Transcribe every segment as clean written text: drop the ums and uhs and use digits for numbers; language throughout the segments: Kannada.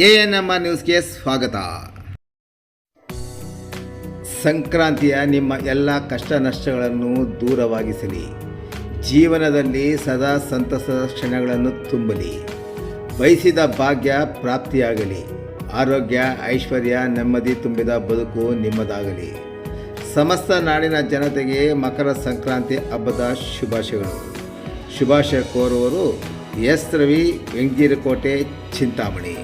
ANM ನ್ಯೂಸ್ಗೆ ಸ್ವಾಗತ. ಸಂಕ್ರಾಂತಿಯ ನಿಮ್ಮ ಎಲ್ಲ ಕಷ್ಟ ನಷ್ಟಗಳನ್ನು ದೂರವಾಗಿಸಲಿ. ಜೀವನದಲ್ಲಿ ಸದಾ ಸಂತಸದ ಕ್ಷಣಗಳನ್ನು ತುಂಬಲಿ. ಬಯಸಿದ ಭಾಗ್ಯ ಪ್ರಾಪ್ತಿಯಾಗಲಿ. ಆರೋಗ್ಯ, ಐಶ್ವರ್ಯ, ನೆಮ್ಮದಿ ತುಂಬಿದ ಬದುಕು ನಿಮ್ಮದಾಗಲಿ. ಸಮಸ್ತ ನಾಡಿನ ಜನತೆಗೆ ಮಕರ ಸಂಕ್ರಾಂತಿ ಹಬ್ಬದ ಶುಭಾಶಯಗಳು. ಶುಭಾಶಯ ಕೋರುವವರು ಎಸ್ ರವಿ, ವೆಂಗೀರಕೋಟೆ, ಚಿಂತಾಮಣಿ.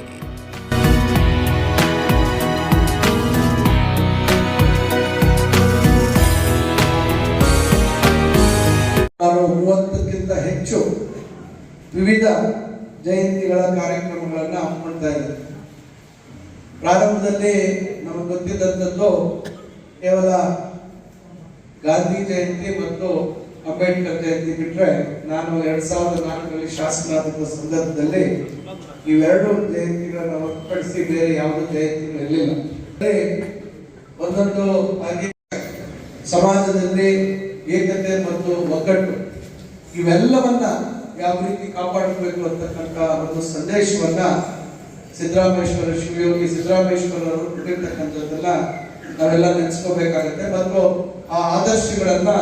ಸುಮಾರು 30ಕ್ಕಿಂತ ಹೆಚ್ಚು ವಿವಿಧ ಜಯಂತಿಗಳ ಕಾರ್ಯಕ್ರಮಗಳನ್ನು ಹಮ್ಮಿಕೊಳ್ತಾ ಇದ್ದಾರೆ. ಪ್ರಾರಂಭದಲ್ಲಿ ನಮಗೆ ಗೊತ್ತಿದ್ದಂಥದ್ದು ಕೇವಲ ಗಾಂಧಿ ಜಯಂತಿ ಮತ್ತು ಅಂಬೇಡ್ಕರ್ ಜಯಂತಿ ಬಿಟ್ಟರೆ, ನಾನು 2004ರಲ್ಲಿ ಶಾಸಕರಾದ ಸಂದರ್ಭದಲ್ಲಿ ಇವೆರಡು ಜಯಂತಿಗಳನ್ನು ಹೊರತುಪಡಿಸಿ ಬೇರೆ ಯಾವುದೇ ಜಯಂತಿಗಳು ಇರಲಿಲ್ಲ. ಒಂದೊಂದು ಹಾಗೆ ಸಮಾಜದಲ್ಲಿ ಏಕತೆ ಮತ್ತು ಒಗ್ಗಟ್ಟು ಇವೆಲ್ಲವನ್ನ ಯಾವ ರೀತಿ ಕಾಪಾಡಬೇಕು ಅಂತಕ್ಕಂಥ ಒಂದು ಸಂದೇಶವನ್ನ ಸಿದ್ದರಾಮೇಶ್ವರ, ಶಿವಯೋಗಿ ಸಿದ್ದರಾಮೇಶ್ವರರು ಕೊಟ್ಟಿರ್ತಕ್ಕಂಥದ್ದೆಲ್ಲ ನಾವೆಲ್ಲ ನೆನೆಸ್ಕೋಬೇಕಾಗುತ್ತೆ. ಮತ್ತು ಆ ಆದರ್ಶಗಳನ್ನ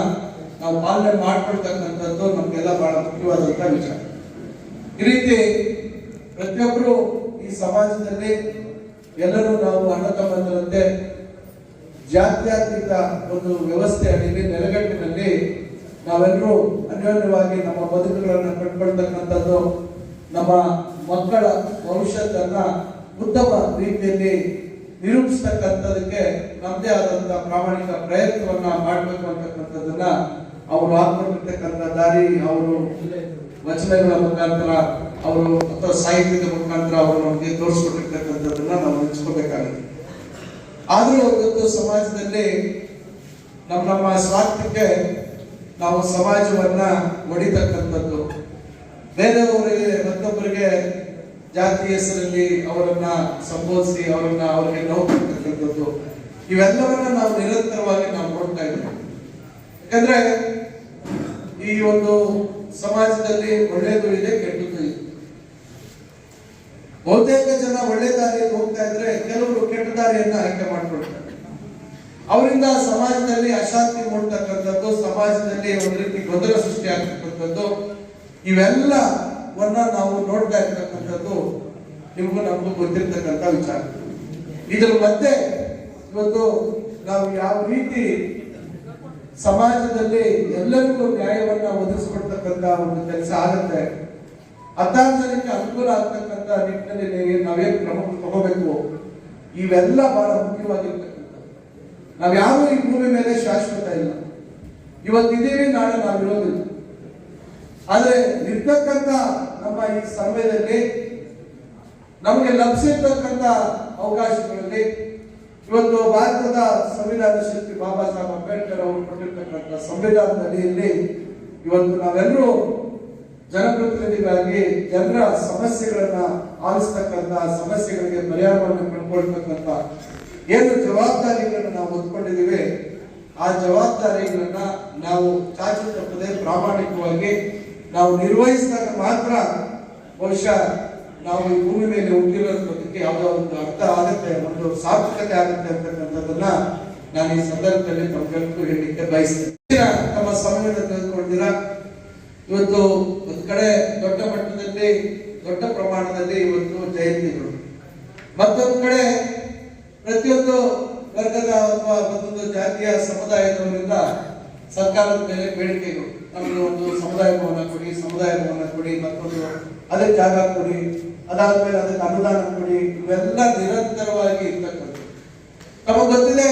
ನಾವು ಪಾಲನೆ ಮಾಡ್ಕೊಳ್ತಕ್ಕಂಥದ್ದು ನಮಗೆಲ್ಲ ಬಹಳ ಮುಖ್ಯವಾದಂಥ ವಿಚಾರ. ಈ ರೀತಿ ಪ್ರತಿಯೊಬ್ಬರು ಈ ಸಮಾಜದಲ್ಲಿ ಎಲ್ಲರೂ ನಾವು ಅಣ್ಣ ತಮ್ಮಂದಿರಂತೆ ಜಾತ್ಯತೀತ ಒಂದು ವ್ಯವಸ್ಥೆ ಅಡಿಯಲ್ಲಿ ನೆಲೆಗಟ್ಟಿನಲ್ಲಿ ನಾವೆಲ್ಲರೂ ಅನ್ಯೋನ್ಯವಾಗಿ ನಮ್ಮ ಬದುಕುಗಳನ್ನು ಕಟ್ಕೊಳ್ತಕ್ಕಂಥದ್ದು, ನಮ್ಮ ಮಕ್ಕಳ ಭವಿಷ್ಯತ್ತನ್ನ ಉತ್ತಮ ರೀತಿಯಲ್ಲಿ ನಿರೂಪಿಸ್ತಕ್ಕಂಥದಕ್ಕೆ ನಮ್ಮದೇ ಆದಂತಹ ಪ್ರಾಮಾಣಿಕ ಪ್ರಯತ್ನವನ್ನ ಮಾಡಬೇಕು ಅಂತಕ್ಕಂಥದ್ದನ್ನ ಅವರು ಹಾಕೊಂಡಿರ್ತಕ್ಕಂಥ ದಾರಿ, ಅವರು ವಚನಗಳ ಮುಖಾಂತರ, ಅವರು ಅಥವಾ ಸಾಹಿತ್ಯದ ಮುಖಾಂತರ ಅವರು ನಮಗೆ ತೋರಿಸ್ಕೊಟ್ಟಿರ್ತಕ್ಕಂಥದ್ದನ್ನ ನಾವು ನೆನೆಸ್ಕೋಬೇಕಾಗುತ್ತೆ. ಆದರೂ ಇವತ್ತು ಸಮಾಜದಲ್ಲಿ ನಮ್ಮ ಸ್ವಾರ್ಥಕ್ಕೆ ನಾವು ಸಮಾಜವನ್ನ ಒಡಿತಕ್ಕಂಥದ್ದು, ಬೇರೆಯವರಿಗೆ ಮತ್ತೊಬ್ಬರಿಗೆ ಜಾತಿ ಹೆಸರಲ್ಲಿ ಅವರನ್ನ ಸಂಬೋಧಿಸಿ ಅವರಿಗೆ ನೋವು ಕೊಡ್ತಕ್ಕಂಥದ್ದು, ಇವೆಲ್ಲವನ್ನ ನಾವು ನಿರಂತರವಾಗಿ ನಾವು ನೋಡ್ತಾ ಇದ್ದೇವೆ. ಯಾಕಂದ್ರೆ ಈ ಒಂದು ಸಮಾಜದಲ್ಲಿ ಒಳ್ಳೆಯದು ಇದೆ, ಕೆಟ್ಟದ್ದು ಇದೆ. ಬಹುತೇಕ ಜನ ಒಳ್ಳೆ ದಾರಿಯಲ್ಲಿ ಹೋಗ್ತಾ ಇದ್ರೆ, ಕೆಲವರು ಕೆಟ್ಟ ದಾರಿಯನ್ನ ಆಯ್ಕೆ ಮಾಡ್ಕೊಳ್ತಾರೆ. ಅವರಿಂದ ಸಮಾಜದಲ್ಲಿ ಅಶಾಂತಿ ಮೂಡ್ತಕ್ಕಂಥದ್ದು, ಸಮಾಜದಲ್ಲಿ ಒಂದು ರೀತಿ ಗೊಂದಲ ಸೃಷ್ಟಿ ಆಗ್ತಕ್ಕಂಥದ್ದು, ಇವೆಲ್ಲವನ್ನ ನಾವು ನೋಡ್ತಾ ಇರ್ತಕ್ಕಂಥದ್ದು ನಿಮಗೂ ನಮಗೂ ಗೊತ್ತಿರ್ತಕ್ಕಂಥ ವಿಚಾರ. ಇದರ ಮಧ್ಯೆ ಇವತ್ತು ನಾವು ಯಾವ ರೀತಿ ಸಮಾಜದಲ್ಲಿ ಎಲ್ಲರಿಗೂ ನ್ಯಾಯವನ್ನ ಒದಗಿಸ್ಕೊಡ್ತಕ್ಕಂಥ ಒಂದು ಕೆಲಸ ಆಗುತ್ತೆ, ಹತ್ತಾರು ಅನುಕೂಲ ಆಗ್ತಕ್ಕಂಥ ನಿಟ್ಟಿನಲ್ಲಿ ನಾವೇನು ಕ್ರಮ ತಗೋಬೇಕು, ಇವೆಲ್ಲ ಬಹಳ ಮುಖ್ಯವಾಗಿರ್ತಕ್ಕಂಥ. ನಾವ್ಯಾರು ಈ ಭೂಮಿ ಮೇಲೆ ಶಾಶ್ವತ ಇಲ್ಲ. ಇವತ್ತಿದ್ದೀವಿ, ನಾಳೆ ನಾವಿರೋದಿಲ್ಲ. ಆದ್ರೆ ಇರ್ತಕ್ಕಂಥ ನಮ್ಮ ಈ ಸಮಯದಲ್ಲಿ ನಮಗೆ ಲಭಿಸಿರ್ತಕ್ಕಂಥ ಅವಕಾಶಗಳಲ್ಲಿ ಇವತ್ತು ಭಾರತದ ಸಂವಿಧಾನ ಶಿಲ್ಪಿ ಬಾಬಾ ಸಾಹೇಬ್ ಅಂಬೇಡ್ಕರ್ ಅವರು ಕೊಟ್ಟಿರ್ತಕ್ಕಂಥ ಸಂವಿಧಾನದ ಅಡಿಯಲ್ಲಿ ಇವತ್ತು ನಾವೆಲ್ಲರೂ ಜನಪ್ರತಿನಿಧಿಗಳಾಗಿ ಜನರ ಸಮಸ್ಯೆಗಳನ್ನ ಆಲಿಸ್ತಕ್ಕಂಥ, ಸಮಸ್ಯೆಗಳಿಗೆ ಪರಿಹಾರವನ್ನು ಕಂಡುಕೊಳ್ತಕ್ಕಂಥ ಏನು ಜವಾಬ್ದಾರಿಗಳನ್ನು ನಾವು ಹೊತ್ಕೊಂಡಿದ್ದೀವಿ, ಆ ಜವಾಬ್ದಾರಿಗಳನ್ನ ನಾವು ಚಾಚು ತಪ್ಪದೆ ಪ್ರಾಮಾಣಿಕವಾಗಿ ನಾವು ನಿರ್ವಹಿಸಿದಾಗ ಮಾತ್ರ ಬಹುಶಃ ನಾವು ಈ ಭೂಮಿ ಮೇಲೆ ಹುಟ್ಟಿರೋದಕ್ಕೆ ಯಾವುದೋ ಒಂದು ಅರ್ಥ ಆಗುತ್ತೆ, ಒಂದು ಸಾರ್ಥಕತೆ ಆಗುತ್ತೆ ಅಂತಕ್ಕಂಥದ್ದನ್ನ ನಾನು ಈ ಸಂದರ್ಭದಲ್ಲಿ ತಮ್ಮೆಲ್ಲರಿಗೂ ಹೇಳಲಿಕ್ಕೆ ಬಯಸ್ತೇನೆ. ತಮ್ಮ ಸಮಯವನ್ನು ತೆಗೆದುಕೊಂಡಿದ್ದೀರಾ. ಇವತ್ತು ಒಂದು ಕಡೆ ದೊಡ್ಡ ಮಟ್ಟದಲ್ಲಿ, ದೊಡ್ಡ ಪ್ರಮಾಣದಲ್ಲಿ ಇವತ್ತು ಜಯಂತಿಗಳು, ಮತ್ತೊಂದು ಕಡೆ ಪ್ರತಿಯೊಂದು ವರ್ಗದ ಅಥವಾ ಒಂದೊಂದು ಜಾತಿಯ ಸಮುದಾಯದವರಿಂದ ಸರ್ಕಾರದ ಮೇಲೆ ಬೇಡಿಕೆಗಳು, ನಮಗೆ ಒಂದು ಸಮುದಾಯ ಭವನ ಕೊಡಿ, ಮತ್ತೊಂದು ಅದಕ್ಕೆ ಜಾಗ ಕೊಡಿ, ಅದಾದ್ಮೇಲೆ ಅದಕ್ಕೆ ಅನುದಾನ ಕೊಡಿ, ಇವೆಲ್ಲ ನಿರಂತರವಾಗಿ ಇರ್ತಕ್ಕಂಥದ್ದು. ನಮಗೆ ಗೊತ್ತಿದೆ,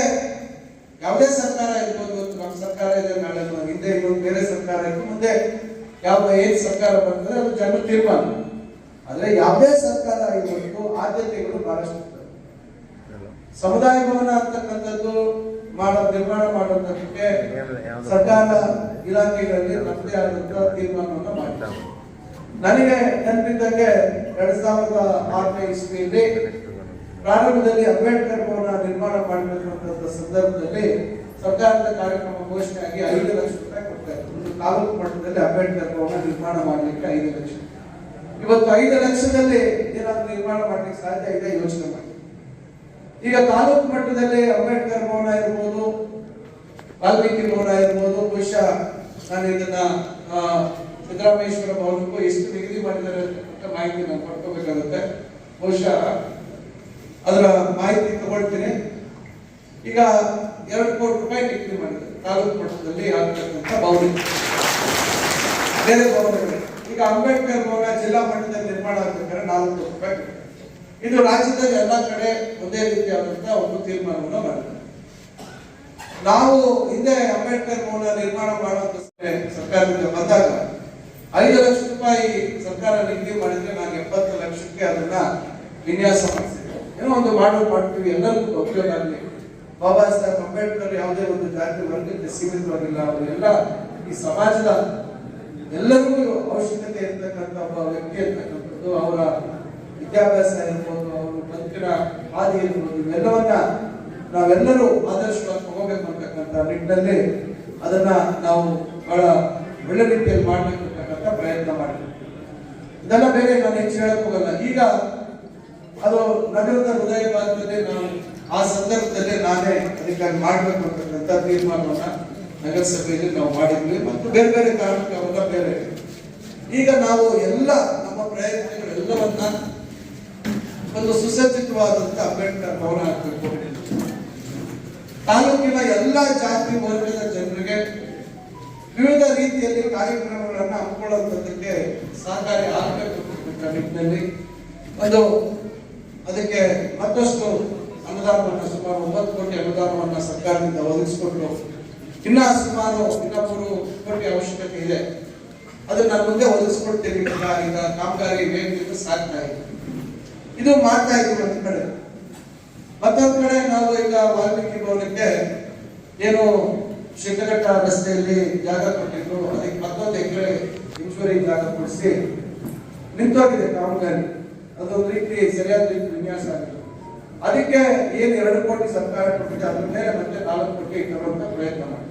ಯಾವುದೇ ಸರ್ಕಾರ ಇರ್ಬೋದು, ನಮ್ಮ ಸರ್ಕಾರ ಇದೆ, ನಾಳೆ ಹಿಂದೆ ಇನ್ನೊಂದು ಬೇರೆ ಸರ್ಕಾರ ಇತ್ತು, ಮುಂದೆ ಏನ್ ಸರ್ಕಾರ ಬರ್ತದೆ ಅದು ಜನ ತೀರ್ಮಾನ. ಆದ್ರೆ ಯಾವುದೇ ಸರ್ಕಾರ ಇವತ್ತು ಆದ್ಯತೆಗಳು ಬಹಳಷ್ಟು. ಸಮುದಾಯ ಭವನ ಅಂತಕ್ಕಂಥದ್ದು ನಿರ್ಮಾಣ ಮಾಡೋದಕ್ಕೆ ಸರ್ಕಾರ ಇಲಾಖೆಗಳಲ್ಲಿ ನಮ್ಮದೇ ಆದಂತಹ ತೀರ್ಮಾನವನ್ನು ಮಾಡ್ತಾರೆ. ನನಗೆ ನೆನಪಿದ್ದಂಗೆ 2006ನೇ ಇಸ್ವಿಯಲ್ಲಿ ಪ್ರಾರಂಭದಲ್ಲಿ ಅಂಬೇಡ್ಕರ್ ಭವನ ನಿರ್ಮಾಣ ಮಾಡಬೇಕಂತ ಸಂದರ್ಭದಲ್ಲಿ ಸರ್ಕಾರದ ಕಾರ್ಯಕ್ರಮ ಘೋಷಣೆ ಆಗಿ 5 ಲಕ್ಷ ರೂಪಾಯಿ ಕೊಡ್ತಾರೆ. ಒಂದು ತಾಲೂಕು ಮಟ್ಟದಲ್ಲಿ ಅಂಬೇಡ್ಕರ್ ಭವನ ನಿರ್ಮಾಣ ಮಾಡಲಿಕ್ಕೆ 5 ಲಕ್ಷ. ಇವತ್ತು 5 ಲಕ್ಷದಲ್ಲಿ ಏನಾದ್ರು ನಿರ್ಮಾಣ ಮಾಡ್ಲಿಕ್ಕೆ ಸಾಧ್ಯ ಇದೆ, ಯೋಚನೆ ಮಾಡಿ. ಈಗ ತಾಲೂಕು ಮಟ್ಟದಲ್ಲಿ ಅಂಬೇಡ್ಕರ್ ಭವನ ಇರ್ಬೋದು, ವಾಲ್ಮೀಕಿ ಭವನ ಇರ್ಬೋದು, ಬಹುಶಃ ನಾನು ಇದನ್ನ ಸಿದ್ದರಾಮೇಶ್ವರ ಭವನಕ್ಕೂ ಎಷ್ಟು ನಿಗದಿ ಮಾಡಿದ್ದಾರೆ ಅಂತ ಮಾಹಿತಿ ನಾನು ಪಡ್ಕೋಬೇಕಾಗುತ್ತೆ. ಬಹುಶಃ ಅದರ ಮಾಹಿತಿ ತಗೊಳ್ತೀನಿ. ಈಗ 2 ಕೋಟಿ ರೂಪಾಯಿ ನಿಗದಿ ಮಾಡಿದ್ದಾರೆ ತಾಲೂಕು ಮಟ್ಟದಲ್ಲಿ ಆಗ್ತಕ್ಕಂಥ ಭವನ. ಬೇರೆ ಭವನಗಳು ಈಗ ಅಂಬೇಡ್ಕರ್ ಭವನ ಜಿಲ್ಲಾ ಮಟ್ಟದಲ್ಲಿ ನಿರ್ಮಾಣ ಆಗ್ಬೇಕಾದ್ರೆ 4 ಕೋಟಿ ರೂಪಾಯಿ. ಇದು ರಾಜ್ಯದಲ್ಲಿ ಎಲ್ಲ ಕಡೆ ಒಂದೇ ರೀತಿಯಾದಂತಹ ಒಂದು ತೀರ್ಮಾನವನ್ನು ಮಾಡಿದ್ದಾರೆ. ನಾವು ಹಿಂದೆ ಅಂಬೇಡ್ಕರ್ ಭವನ ನಿರ್ಮಾಣ ಮಾಡುವಂತ ಸರ್ಕಾರದಿಂದ ಬಂದಾಗ 5 ಲಕ್ಷ ರೂಪಾಯಿ ಸರ್ಕಾರ ನಿಗದಿ ಮಾಡಿದ್ರೆ ನಾನು 70 ಲಕ್ಷಕ್ಕೆ ಅದನ್ನ ವಿನ್ಯಾಸ ಮಾಡಿಸಿದ್ದೆ. ಏನೋ ಒಂದು ಮಾಡ್ತೀವಿ, ಎಲ್ಲರಿಗೂ ಉಪಯೋಗ ಆಗಲಿ. ಬಾಬಾ ಸಾಹೇಬ್ ಅಂಬೇಡ್ಕರ್ ಯಾವುದೇ ಒಂದು ಜಾತಿ ವರ್ಗಕ್ಕೆ ಸೀಮಿತವಾಗಿಲ್ಲ. ಅವರೆಲ್ಲ ಈ ಸಮಾಜದ ಎಲ್ಲರಿಗೂ ಅವಶ್ಯಕತೆ ಇರ್ತಕ್ಕಂಥ ಒಬ್ಬ ವ್ಯಕ್ತಿ ಇರ್ತಕ್ಕಂಥದ್ದು. ಅವರ ವಿದ್ಯಾಭ್ಯಾಸ ಇರ್ಬೋದು, ಅವರು ಬದುಕಿನ ಹಾದಿ ಇರ್ಬೋದು, ಇವೆಲ್ಲವನ್ನ ನಾವೆಲ್ಲರೂ ಆದರ್ಶವಾಗಿ ತಗೋಬೇಕು ಅಂತಕ್ಕಂಥ ನಿಟ್ಟಿನಲ್ಲಿ ಅದನ್ನ ನಾವು ಬಹಳ ಒಳ್ಳೆ ರೀತಿಯಲ್ಲಿ ಮಾಡಬೇಕು ಅಂತಕ್ಕಂಥ ಪ್ರಯತ್ನ ಮಾಡಿದ್ವಿ. ಇದೆಲ್ಲ ಬೇರೆ ನಾನು ಹೆಚ್ಚು ಹೇಳಕ್ ಹೋಗಲ್ಲ. ಈಗ ಅದು ನಗರದ ಹೃದಯ ಭಾಗದಲ್ಲಿ ನಾವು ಆ ಸಂದರ್ಭದಲ್ಲಿ ನಾನೇ ಅದಕ್ಕಾಗಿ ಮಾಡ್ಬೇಕು ಅಂತಕ್ಕಂಥ ತೀರ್ಮಾನವನ್ನ ನಗರಸಭೆಯಲ್ಲಿ ನಾವು ಮಾಡಿದ್ವಿ. ಮತ್ತು ಬೇರೆ ಬೇರೆ ಕಾರಣಕ್ಕೆ ಅವೆಲ್ಲ ಬೇರೆ. ಈಗ ನಾವು ಎಲ್ಲ ನಮ್ಮ ಪ್ರಯತ್ನಗಳೆಲ್ಲವನ್ನ ಒಂದು ಸುಸಜ್ಜಿತವಾದಂತ ಅಂಬೇಡ್ಕರ್ ಭವನ ಹಾಕಬೇಕು. ತಾಲೂಕಿನ ಎಲ್ಲ ಜಾತಿ ವರ್ಗದ ಜನರಿಗೆ ವಿವಿಧ ರೀತಿಯಲ್ಲಿ ಕಾರ್ಯಕ್ರಮಗಳನ್ನು ಹಮ್ಮಿಕೊಳ್ಳುವಂಥದ್ದಕ್ಕೆ ಸಹಕಾರಿ ಆಗಬೇಕು ಅಂತ ನಿಟ್ಟಿನಲ್ಲಿ ಒಂದು ಅದಕ್ಕೆ ಮತ್ತಷ್ಟು ಅನುದಾನವನ್ನು ಸುಮಾರು 9 ಕೋಟಿ ಅನುದಾನವನ್ನು ಸರ್ಕಾರದಿಂದ ಒದಗಿಸಿಕೊಟ್ಟು ಇನ್ನ ಸುಮಾರು 3 ಕೋಟಿ ಅವಶ್ಯಕತೆ ಇದೆ. ಅದನ್ನ ನಾನು ಮುಂದೆ ಒದಗಿಸ್ಕೊಡ್ತೇನೆ. ಈಗ ಕಾಮಗಾರಿ ವೇಗದಿಂದ ಸಾಗ್ತಾ ಇದೆ. ಇದು ಮಾಡ್ತಾ ಇದ್ದೀವಿ ಒಂದು ಕಡೆ. ಮತ್ತೊಂದು ಕಡೆ ನಾವು ಈಗ ವಾಲ್ಮೀಕಿ ಭವನಕ್ಕೆ ಏನು ಶಿಡ್ಲಘಟ್ಟ ರಸ್ತೆಯಲ್ಲಿ ಜಾಗ ಕೊಟ್ಟಿದ್ರು, ಅದಕ್ಕೆ 11 ಎಕರೆ ಇಂಚುವರಿ ಜಾಗ ಕೊಡಿಸಿ ನಿಂತೋಗಿದೆ ಕಾಮಗಾರಿ. ಅದೊಂದು ರೀತಿ ಸರಿಯಾದ ರೀತಿ ವಿನ್ಯಾಸ ಆಗಿದೆ. ಅದಕ್ಕೆ ಏನು 2 ಕೋಟಿ ಸರ್ಕಾರ ಕೊಟ್ಟಿದೆ, ಅದ್ರ ಮೇಲೆ ಮತ್ತೆ 4 ಕೋಟಿ ತರುವಂತ ಪ್ರಯತ್ನ ಮಾಡಿ.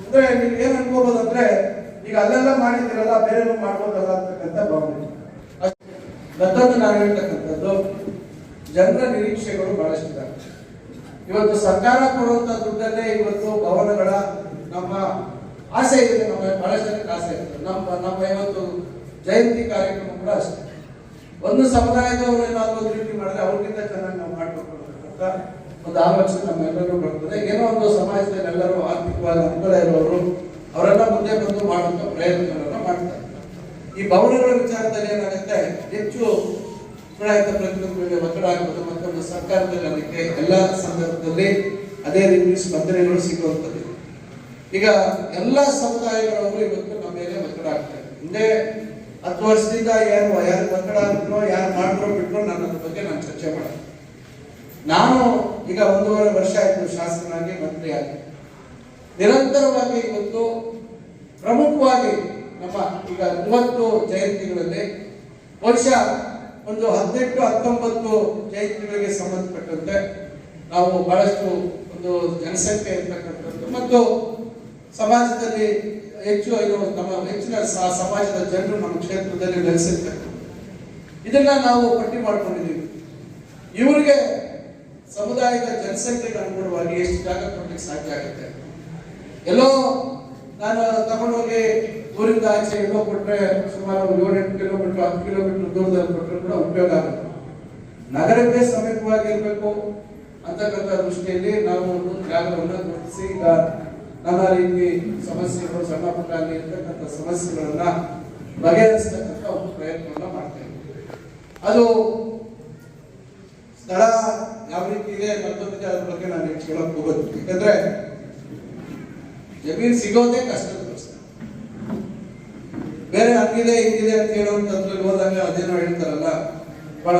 ಅಂದ್ರೆ ನೀವು ಏನ್ ಅನ್ಕೋಬಹುದು ಅಂದ್ರೆ ಈಗ ಅಲ್ಲೆಲ್ಲ ಮಾಡಿದಿರಲ್ಲ, ಬೇರೆ ಮಾಡ್ಬೋದಲ್ಲ ಅಂತಕ್ಕಂಥ ಭಾವನೆ. ಮತ್ತೊಂದು ನಾನು ಹೇಳ್ತಕ್ಕಂಥದ್ದು, ಜನರ ನಿರೀಕ್ಷೆಗಳು ಬಹಳಷ್ಟು ಇದ್ದಾವೆ. ಇವತ್ತು ಸರ್ಕಾರ ಕೊಡುವಂತ ದುಡ್ಡಲ್ಲೇ ಇವತ್ತು ಭವನಗಳ ನಮ್ಮ ಆಸೆ ಇದೆ. ನಮ್ಮ ಬಹಳ ಜನಕ್ಕೆ ಆಸೆ ಇರ್ತದೆ. ನಮ್ಮ ಇವತ್ತು ಜಯಂತಿ ಕಾರ್ಯಕ್ರಮ ಕೂಡ ಅಷ್ಟೇ. ಒಂದು ಸಮುದಾಯದವರು ಏನಾದ್ರು ರೀತಿ ಮಾಡಿದ್ರೆ ಅವ್ರಿಗಿಂತ ಚೆನ್ನಾಗಿ ನಾವು ಮಾಡ್ಬೇಕು ಅಂತ ಒಂದು ಆಲೋಚನೆ ನಮ್ಮೆಲ್ಲರೂ ಬರ್ತದೆ. ಏನೋ ಒಂದು ಸಮಾಜದಲ್ಲಿ ಎಲ್ಲರೂ ಆರ್ಥಿಕವಾಗಿ ಅನುಕೂಲ ಇರೋರು ಅವರೆಲ್ಲ ಮುಂದೆ ಬಂದು ಮಾಡುವಂತ ಪ್ರಯತ್ನಗಳನ್ನ ಮಾಡ್ತಾರೆ. ಈ ಭವನಗಳ ವಿಚಾರದಲ್ಲಿ ಏನಾಗುತ್ತೆ, ಹೆಚ್ಚು ಚುನಾಯಿತ ಪ್ರತಿನಿಧಿಗಳಿಗೆ ಒತ್ತಡ ಆಗ್ಬೋದು. ಮತ್ತೊಂದು ಸರ್ಕಾರದಲ್ಲಿ ಅದಕ್ಕೆ ಎಲ್ಲ ಸಂದರ್ಭದಲ್ಲಿ ಅದೇ ರೀತಿ ಸ್ಪಂದನೆಗಳು ಸಿಗುವಂಥದ್ದು. ಈಗ ಎಲ್ಲ ಸಮುದಾಯಗಳವರು ಇವತ್ತು ನಮ್ಮ ಮೇಲೆ ಒತ್ತಡ ಆಗ್ತಾರೆ. ಹಿಂದೆ 10 ವರ್ಷದಿಂದ ಯಾರು ಒತ್ತಡ ಆಗ್ತರೋ, ಯಾರು ಮಾಡಿದ್ರು ಬಿಟ್ಟರು, ನನ್ನ ಅದ್ರ ಬಗ್ಗೆ ನಾನು ಚರ್ಚೆ ಮಾಡ. ನಾನು ಈಗ 1.5 ವರ್ಷ ಆಯ್ತು ಶಾಸಕನಾಗಿ, ಮಂತ್ರಿ ಆಗಿ. ನಿರಂತರವಾಗಿ ಇವತ್ತು ಪ್ರಮುಖವಾಗಿ ನಮ್ಮ ಈಗ 30 ಜಯಂತಿಗಳಲ್ಲಿ ಬಹುಶಃ ಒಂದು 18-19 ಜಯಂತಿಗಳಿಗೆ ಸಂಬಂಧಪಟ್ಟಂತೆ ನಾವು ಬಹಳಷ್ಟು ಒಂದು ಜನಸಂಖ್ಯೆ ಇರ್ತಕ್ಕಂಥದ್ದು ಮತ್ತು ಸಮಾಜದಲ್ಲಿ ಹೆಚ್ಚು ನಮ್ಮ ಹೆಚ್ಚಿನ ಸಮಾಜದ ಜನರು ನಮ್ಮ ಕ್ಷೇತ್ರದಲ್ಲಿ ನೆಲೆಸಿರ್ತಾರೆ. ಇದನ್ನ ನಾವು ಪಟ್ಟಿ ಮಾಡ್ಕೊಂಡಿದ್ದೀವಿ. ಇವರಿಗೆ ಸಮುದಾಯದ ಜನಸಂಖ್ಯೆಗೆ ಅನುಗುಣವಾಗಿ ಎಷ್ಟು ಜಾಗ ಕೊಡ್ಲಿಕ್ಕೆ ಸಾಧ್ಯ ಆಗುತ್ತೆ. ಎಲ್ಲೋ ನಾನು ತಗೊಂಡೋಗಿ ಊರಿಂದ ಆಚೆ ಎಲ್ಲೋ ಕೊಟ್ಟರೆ ಸುಮಾರು 7-8 ಕಿಲೋಮೀಟರ್ 10 ಕಿಲೋಮೀಟರ್ ದೂರದಲ್ಲಿ ಕೊಟ್ಟರೆ ಕೂಡ ಉಪಯೋಗ ಆಗುತ್ತೆ. ನಗರಕ್ಕೆ ಸಮೀಪವಾಗಿರ್ಬೇಕು ಅಂತಕ್ಕಂಥ ದೃಷ್ಟಿಯಲ್ಲಿ ನಾವು ಒಂದು ಜಾಗವನ್ನು ಗುರುತಿಸಿ ಈಗ ನಾನಾ ರೀತಿ ಸಮಸ್ಯೆಗಳು, ಸಣ್ಣ ಪುಟ್ಟ ಅಲ್ಲಿ ಇರ್ತಕ್ಕಂಥ ಸಮಸ್ಯೆಗಳನ್ನ ಬಗೆಹರಿಸತಕ್ಕಂಥ ಒಂದು ಪ್ರಯತ್ನವನ್ನ ಮಾಡ್ತಾ ಇದ್ದೀವಿ. ಅದು ಸ್ಥಳ ಯಾವ ರೀತಿ ಇದೆ ಮತ್ತೊಂದಿಗೆ ಅದ್ರ ಬಗ್ಗೆ ನಾನು ಹೆಚ್ಚು ಹೇಳಕ್ ಹೋಗೋದು. ಯಾಕಂದ್ರೆ ಜಮೀನು ಸಿಗೋದೇ ಕಷ್ಟದ ಪ್ರಶ್ನೆ. ಬೇರೆ ಹಂಗಿದೆ ಹಿಂಗಿದೆ ಅಂತ ಹೇಳುವಂತದ್ರಲ್ಲಿ ಹೋದಾಗ ಅದೇನೋ ಹೇಳ್ತಾರಲ್ಲ, ಬಹಳ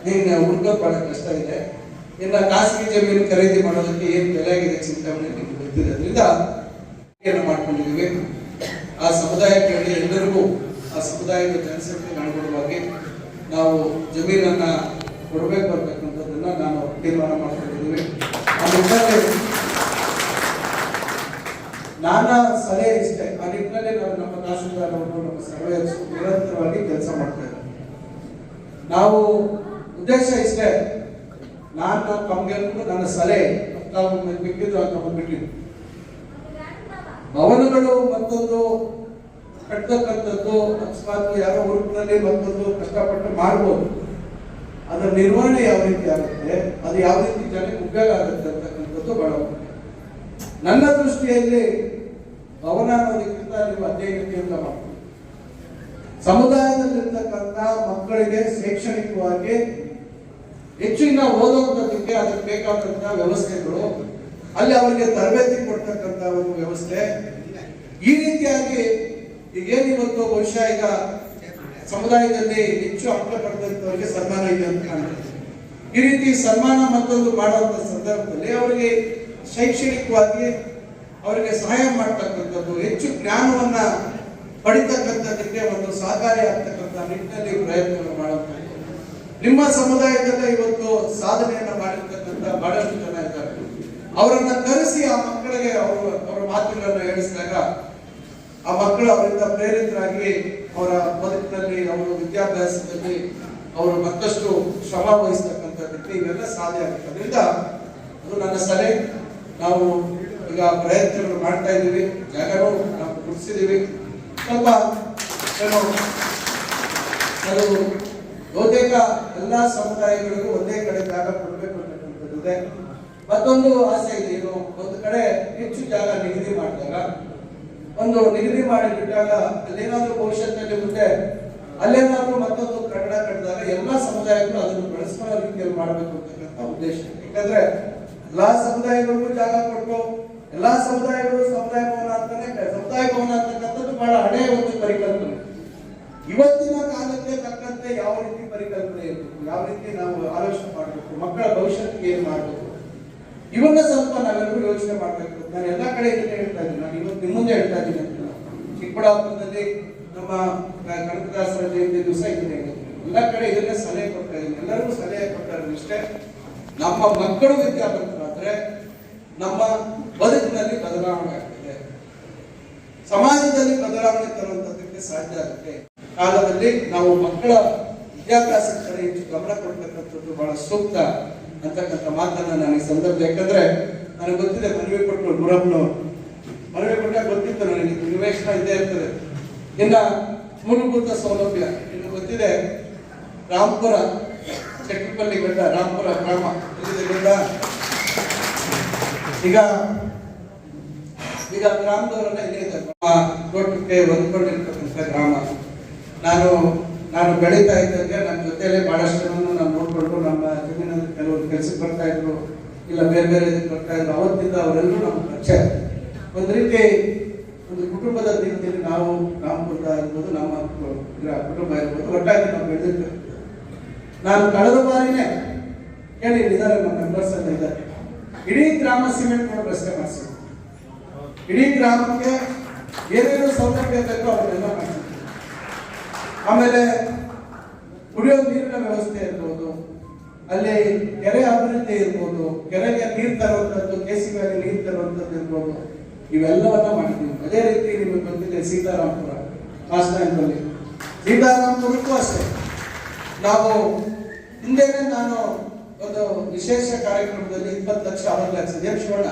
ನೀನು ಹುಡ್ಕೋದು ಬಹಳ ಕಷ್ಟ ಇದೆ. ಇನ್ನು ಖಾಸಗಿ ಜಮೀನು ಖರೀದಿ ಮಾಡೋದಕ್ಕೆ ಏನ್ ಬೆಲೆ ಆಗಿದೆ ಚಿಂತಾಮಣಿ ನಿಮ್ಗೆ ಗೊತ್ತಿದೆ. ಅದರಿಂದ ಏನು ಮಾಡ್ಕೊಂಡಿದ್ದೀವಿ, ಆ ಸಮುದಾಯಕ್ಕೆ ಎಲ್ಲರಿಗೂ ಆ ಸಮುದಾಯದ ಜನಸಂಖ್ಯೆಗೆ ಅನುಗುಣವಾಗಿ ನಾವು ಜಮೀನನ್ನ ಕೊಡಬೇಕು ಅಂತಕ್ಕಂಥದ್ದನ್ನ ನಾವು ತೀರ್ಮಾನ ಮಾಡ್ಕೊಂಡಿದ್ದೀವಿ. ನನ್ನ ಸಲಹೆ ಇಷ್ಟೇ, ಆ ನಿಟ್ಟಿನಲ್ಲಿ ನಾವು ನಮ್ಮ ತಹಸೀಲ್ದಾರ್ ಅವರು ನಮ್ಮ ಸರ್ವೇಯರ್ಸ್ ನಿರಂತರವಾಗಿ ಕೆಲಸ ಮಾಡ್ತಾ ಇದ್ದಾರೆ. ನಾವು ಉದ್ದೇಶ ಇಷ್ಟೇ, ನಾನು ತಮಗೆ ನನ್ನ ಸಲಹೆ ತಾವು ಬಿಟ್ಟಿದ್ರು ಅಂತ ಬಂದ್ಬಿಟ್ಟಿದ್ರು. ಭವನಗಳು ಮತ್ತೊಂದು ಕಟ್ಟತಕ್ಕಂಥದ್ದು ಅಕಸ್ಮಾತ್ ಯಾರೋ ಹುಡುಕಿನಲ್ಲಿ ಮತ್ತೊಂದು ಕಷ್ಟಪಟ್ಟು ಮಾಡ್ಬೋದು. ಅದರ ನಿರ್ವಹಣೆ ಯಾವ ರೀತಿ ಆಗುತ್ತೆ, ಅದು ಯಾವ ರೀತಿ ಜನಕ್ಕೆ ಉಪಯೋಗ ಆಗುತ್ತೆ ಅಂತಕ್ಕಂಥದ್ದು ಬಹಳ ಮುಖ್ಯ. ನನ್ನ ದೃಷ್ಟಿಯಲ್ಲಿ ಭವನ ಅನ್ನೋದಕ್ಕಿಂತ ನೀವು ಅಧ್ಯಯನತೆಯಿಂದ ಮಾಡ್ತೀವಿ. ಸಮುದಾಯದಲ್ಲಿರ್ತಕ್ಕಂಥ ಮಕ್ಕಳಿಗೆ ಶೈಕ್ಷಣಿಕವಾಗಿ ಹೆಚ್ಚಿನ ಓದುವಂಥದ್ದಕ್ಕೆ ಅದಕ್ಕೆ ಬೇಕಾದಂತಹ ವ್ಯವಸ್ಥೆಗಳು, ಅಲ್ಲಿ ಅವರಿಗೆ ತರಬೇತಿ ಕೊಡ್ತಕ್ಕಂಥ ಒಂದು ವ್ಯವಸ್ಥೆ, ಈ ರೀತಿಯಾಗಿ ಈಗೇನು ಇವತ್ತು ಬಹುಶಃ ಈಗ ಸಮುದಾಯದಲ್ಲಿ ಹೆಚ್ಚು ಅಂಕ ಪಡೆದಂತವರಿಗೆ ಸನ್ಮಾನ ಇದೆ ಅಂತ ಕಾಣ್ತದೆ. ಈ ರೀತಿ ಸನ್ಮಾನ ಮತ್ತೊಂದು ಮಾಡುವಂತ ಸಂದರ್ಭದಲ್ಲಿ ಅವರಿಗೆ ಶೈಕ್ಷಣಿಕವಾಗಿ ಅವರಿಗೆ ಸಹಾಯ ಮಾಡ್ತಕ್ಕಂಥದ್ದು, ಹೆಚ್ಚು ಜ್ಞಾನವನ್ನ ಪಡಿತಕ್ಕಂಥದ್ದಕ್ಕೆ ಒಂದು ಸಹಕಾರಿ ಆಗ್ತಕ್ಕಂಥ ನಿಟ್ಟಿನಲ್ಲಿ ಪ್ರಯತ್ನವನ್ನು ಮಾಡುವಂಥದ್ದು. ನಿಮ್ಮ ಸಮುದಾಯದಲ್ಲೇ ಇವತ್ತು ಸಾಧನೆಯನ್ನ ಮಾಡಿರ್ತಕ್ಕಂಥ ಬಹಳಷ್ಟು ಜನ ಇದ್ದಾರೆ. ಅವರನ್ನ ಕರೆಸಿ ಆ ಮಕ್ಕಳಿಗೆ ಅವರ ಮಾತುಗಳನ್ನ ಹೇಳಿಸಿದಾಗ ಆ ಮಕ್ಕಳು ಅವರಿಂದ ಪ್ರೇರಿತರಾಗಿ ಅವರ ಬದುಕಿನಲ್ಲಿ, ಅವರ ವಿದ್ಯಾಭ್ಯಾಸದಲ್ಲಿ ಅವರು ಮತ್ತಷ್ಟು ಶ್ರಮ ವಹಿಸ್ತಕ್ಕಂಥದ್ದಕ್ಕೆ ಇವೆಲ್ಲ ಸಾಧ್ಯ ಆಗುತ್ತೆ. ಅದರಿಂದ ಅದು ನನ್ನ ಸಲಹೆ. ನಾವು ಈಗ ಪ್ರಯತ್ನಗಳು ಮಾಡ್ತಾ ಇದ್ದೀವಿ, ಜಾಗನೂ ನಾವು ಗುರುತಿಸಿದ್ದೀವಿ. ಸ್ವಲ್ಪ ಏನು ಅದು ಬಹುತೇಕ ಎಲ್ಲಾ ಸಮುದಾಯಗಳಿಗೂ ಒಂದೇ ಕಡೆ ಜಾಗ ಕೊಡಬೇಕು ಅಂತಕ್ಕಂಥದ್ದಿದೆ. ಮತ್ತೊಂದು ಆಸೆ ಇದೆ, ಏನು ಒಂದು ಕಡೆ ಹೆಚ್ಚು ಜಾಗ ನಿಗದಿ ಮಾಡಿದಾಗ, ಒಂದು ನಿಗದಿ ಮಾಡಿ ಬಿಟ್ಟಾಗ ಅಲ್ಲೇನಾದ್ರೂ ಭವಿಷ್ಯದಲ್ಲಿ ಮುಂದೆ ಅಲ್ಲೇನಾದ್ರೂ ಮತ್ತೊಂದು ಕಟ್ಟಡ ಕಟ್ಟಿದಾಗ ಎಲ್ಲಾ ಸಮುದಾಯಗಳು ಅದನ್ನು ಬಳಸ್ಕೊಳ್ಳೋ ರೀತಿಯಲ್ಲಿ ಮಾಡಬೇಕು ಅಂತಕ್ಕಂಥ ಉದ್ದೇಶ. ಯಾಕಂದ್ರೆ ಎಲ್ಲಾ ಸಮುದಾಯಗಳಿಗೂ ಜಾಗ ಕೊಟ್ಟು ಎಲ್ಲಾ ಸಮುದಾಯಗಳು ಸಮುದಾಯ ಭವನ ಅಂತಾನೆ, ಸಮುದಾಯ ಭವನ ಅಂತಕ್ಕಂಥದ್ದು ಬಹಳ ಹಳೆಯ ಒಂದು ಪರಿಕಲ್ಪನೆ. ಇವತ್ತಿನ ಕಾಲಕ್ಕೆ ತಕ್ಕಂತೆ ಯಾವ ರೀತಿ ಪರಿಕಲ್ಪನೆ ಇರಬೇಕು, ಯಾವ ರೀತಿ ನಾವು ಆಲೋಚನೆ ಮಾಡಬೇಕು, ಮಕ್ಕಳ ಭವಿಷ್ಯಕ್ಕೆ ಏನ್ ಮಾಡಬೇಕು, ಇವನ್ನ ಸ್ವಲ್ಪ ನಾವೆಲ್ಲರೂ ಯೋಚನೆ ಮಾಡಬೇಕು. ನಾನು ಎಲ್ಲಾ ಕಡೆ ಇದನ್ನೇ ಹೇಳ್ತಾ ಇದ್ದೀನಿ, ನಾನು ಇವತ್ತು ನಿಮ್ಮ ಮುಂದೆ ಹೇಳ್ತಾ ಇದ್ದೀನಿ ಅಂತ. ಚಿಕ್ಕಬಳ್ಳಾಪುರದಲ್ಲಿ ನಮ್ಮ ಕನಕದಾಸರ ಜಯಂತಿ ದಿವಸ ಇದನ್ನೇ ಹೇಳ್ತೀನಿ, ಎಲ್ಲ ಕಡೆ ಇದನ್ನೇ ಸಲಹೆ ಕೊಡ್ತಾ ಇದ್ದೀನಿ. ಎಲ್ಲರಿಗೂ ಸಲಹೆ ಕೊಡ್ತಾರೆ ಇಷ್ಟೇ, ನಮ್ಮ ಮಕ್ಕಳು ವಿದ್ಯಾವಂತರಾದ್ರೆ ನಮ್ಮ ಬದುಕಿನಲ್ಲಿ ಬದಲಾವಣೆ ಆಗ್ತದೆ, ಸಮಾಜದಲ್ಲಿ ಬದಲಾವಣೆ ತರುವಂತದಕ್ಕೆ ಸಾಧ್ಯ ಆಗುತ್ತೆ. ಕಾಲದಲ್ಲಿ ನಾವು ಮಕ್ಕಳ ವಿದ್ಯಾಭ್ಯಾಸದ ಕಡೆ ಹೆಚ್ಚು ಗಮನ ಕೊಡ್ತಕ್ಕಂಥದ್ದು ಬಹಳ ಸೂಕ್ತ ಅಂತಕ್ಕಂಥ ಮಾತನ್ನ ನಾನು ಈ ಸಂದರ್ಭ, ಯಾಕಂದ್ರೆ ನನಗೆ ಗೊತ್ತಿದೆ ಮನವಿ ಕೊಟ್ಟರು ಗುರಪ್ಪನವರು, ಮನವಿ ಕೊಟ್ಟಾಗ ಗೊತ್ತಿತ್ತು ನನಗೆ ನಿವೇಶನ ಇದ್ದೇ ಇರ್ತದೆ. ಇನ್ನ ಮೂಲಭೂತ ಸೌಲಭ್ಯ ಇನ್ನು ಗೊತ್ತಿದೆ, ರಾಂಪುರ ಚಕ್ರಪಲ್ಲಿ ಗಡ್ಡ, ರಾಂಪುರ ಗ್ರಾಮ ಗಡ್ಡ, ಈಗ ಗ್ರಾಮದವರೆಲ್ಲ ಇಲ್ಲೇ ಇದ್ದಾರೆ. ತೋಟಕ್ಕೆ ಹೊಂದ್ಕೊಂಡಿರ್ತಕ್ಕಂಥ ಗ್ರಾಮ. ನಾನು ಬೆಳೀತಾ ಇದ್ದಂಗೆ ನನ್ನ ಜೊತೆಯಲ್ಲೇ ಬಹಳಷ್ಟು ಜನ ನಾನು ನೋಡ್ಕೊಂಡು ನಮ್ಮ ಜಮೀನಲ್ಲಿ ಕೆಲವರು ಕೆಲಸಕ್ಕೆ ಬರ್ತಾ ಇದ್ರು, ಇಲ್ಲ ಬೇರೆ ಬೇರೆ ಇದಕ್ಕೆ ಬರ್ತಾ ಇದ್ರು. ಅವತ್ತಿಂದ ಅವರೆಲ್ಲರೂ ನಮ್ಮ ಪರಿಚಯ. ಒಂದು ರೀತಿ ಒಂದು ಕುಟುಂಬದ ರೀತಿಯಲ್ಲಿ ನಾವು ರಾಮಪುರ ಇರ್ಬೋದು, ನಮ್ಮ ಕುಟುಂಬ ಇರ್ಬೋದು, ಒಟ್ಟಾಗಿ ನಾವು ಬೆಳೆದಿರ್ತೇವೆ. ನಾನು ಕಳೆದ ಬಾರಿನೇ ಹೇಳಿ ಇದ್ದಾರೆ, ನಮ್ಮ ಮೆಂಬರ್ಸ್ ಎಲ್ಲ ಇದ್ದಾರೆ, ಇಡೀ ಗ್ರಾಮ ಸಿಮೆಂಟ್ ರೋಡ್ ರಸ್ತೆ ಮಾಡಿಸಿ, ಇಡೀ ಗ್ರಾಮಕ್ಕೆ ಏನೇನು ಸೌಲಭ್ಯ ಬೇಕೋ ಅವನ್ನೆಲ್ಲ ಮಾಡಿಸಿ. ಆಮೇಲೆ ಕುಡಿಯೋ ನೀರಿನ ವ್ಯವಸ್ಥೆ ಇರ್ಬೋದು, ಅಲ್ಲಿ ಕೆರೆ ಅಭಿವೃದ್ಧಿ ಇರ್ಬೋದು, ಕೆರೆಗೆ ನೀರು ತರುವಂಥದ್ದು, ಕೆಸಿಬಿ ನೀರು ತರುವಂಥದ್ದು ಇರ್ಬೋದು, ಇವೆಲ್ಲವನ್ನ ಮಾಡಿದ್ದೀವಿ. ಅದೇ ರೀತಿ ನಿಮಗೆ ಗೊತ್ತಿದೆ ಸೀತಾರಾಮಪುರ ಕಾಸ್ನಾಯಕಲ್ಲಿ, ಸೀತಾರಾಮಪುರಕ್ಕೂ ಅಷ್ಟೇ ನಾವು ಹಿಂದೆನೆ ನಾನು ಒಂದು ವಿಶೇಷ ಕಾರ್ಯಕ್ರಮದಲ್ಲಿ 20 ಲಕ್ಷ 60 ಲಕ್ಷ ದೇವ್ ಶಿವಣ್ಣ